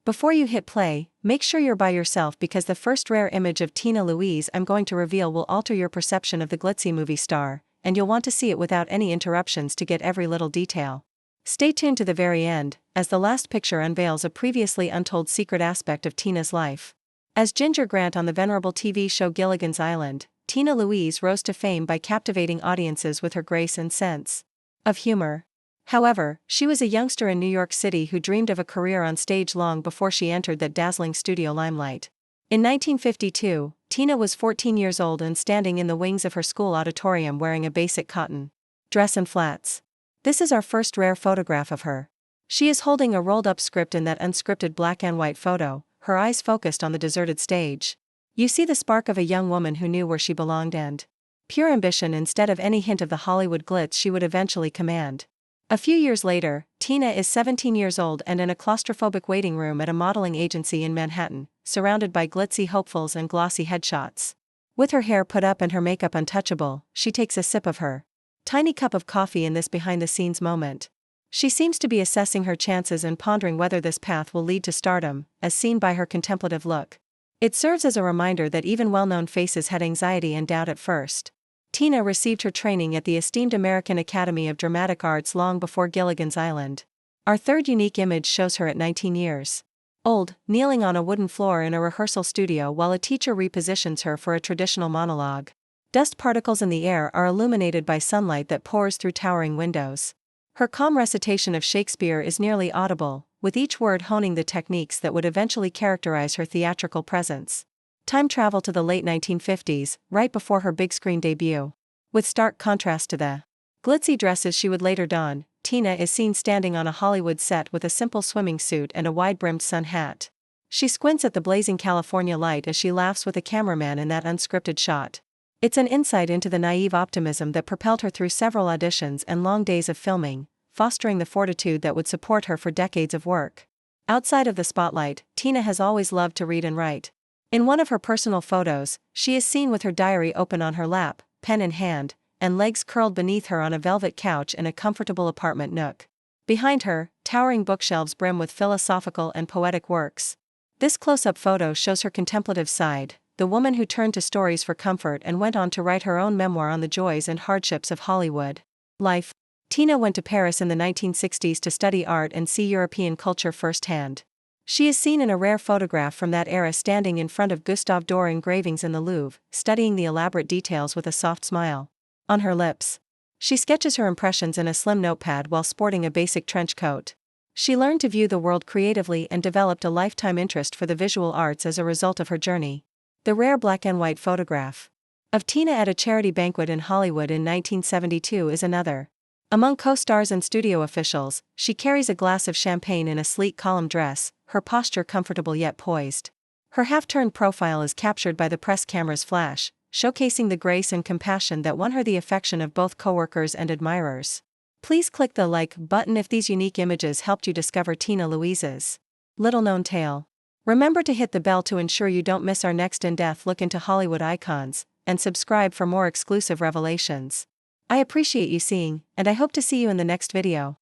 Before you hit play, make sure you're by yourself because the first rare image of Tina Louise I'm going to reveal will alter your perception of the glitzy movie star, and you'll want to see it without any interruptions to get every little detail. Stay tuned to the very end, as the last picture unveils a previously untold secret aspect of Tina's life. As Ginger Grant on the venerable TV show Gilligan's Island, Tina Louise rose to fame by captivating audiences with her grace and sense of humor. However, she was a youngster in New York City who dreamed of a career on stage long before she entered that dazzling studio limelight. In 1952, Tina was 14 years old and standing in the wings of her school auditorium wearing a basic cotton dress and flats. This is our first rare photograph of her. She is holding a rolled-up script in that unscripted black and white photo, her eyes focused on the deserted stage. You see the spark of a young woman who knew where she belonged and pure ambition instead of any hint of the Hollywood glitz she would eventually command. A few years later, Tina is 17 years old and in a claustrophobic waiting room at a modeling agency in Manhattan, surrounded by glitzy hopefuls and glossy headshots. With her hair put up and her makeup untouchable, she takes a sip of her tiny cup of coffee in this behind-the-scenes moment. She seems to be assessing her chances and pondering whether this path will lead to stardom, as seen by her contemplative look. It serves as a reminder that even well-known faces had anxiety and doubt at first. Tina received her training at the esteemed American Academy of Dramatic Arts long before Gilligan's Island. Our third unique image shows her at 19 years old, kneeling on a wooden floor in a rehearsal studio while a teacher repositions her for a traditional monologue. Dust particles in the air are illuminated by sunlight that pours through towering windows. Her calm recitation of Shakespeare is nearly audible, with each word honing the techniques that would eventually characterize her theatrical presence. Time travel to the late 1950s, right before her big-screen debut. With stark contrast to the glitzy dresses she would later don, Tina is seen standing on a Hollywood set with a simple swimming suit and a wide-brimmed sun hat. She squints at the blazing California light as she laughs with a cameraman in that unscripted shot. It's an insight into the naive optimism that propelled her through several auditions and long days of filming, fostering the fortitude that would support her for decades of work. Outside of the spotlight, Tina has always loved to read and write. In one of her personal photos, she is seen with her diary open on her lap, pen in hand, and legs curled beneath her on a velvet couch in a comfortable apartment nook. Behind her, towering bookshelves brim with philosophical and poetic works. This close-up photo shows her contemplative side, the woman who turned to stories for comfort and went on to write her own memoir on the joys and hardships of Hollywood life. Tina went to Paris in the 1960s to study art and see European culture firsthand. She is seen in a rare photograph from that era standing in front of Gustave Doré engravings in the Louvre, studying the elaborate details with a soft smile on her lips. She sketches her impressions in a slim notepad while sporting a basic trench coat. She learned to view the world creatively and developed a lifetime interest for the visual arts as a result of her journey. The rare black and white photograph of Tina at a charity banquet in Hollywood in 1972 is another. Among co-stars and studio officials, she carries a glass of champagne in a sleek column dress, her posture comfortable yet poised. Her half-turned profile is captured by the press camera's flash, showcasing the grace and compassion that won her the affection of both coworkers and admirers. Please click the like button if these unique images helped you discover Tina Louise's little-known tale. Remember to hit the bell to ensure you don't miss our next in-depth look into Hollywood icons, and subscribe for more exclusive revelations. I appreciate you seeing, and I hope to see you in the next video.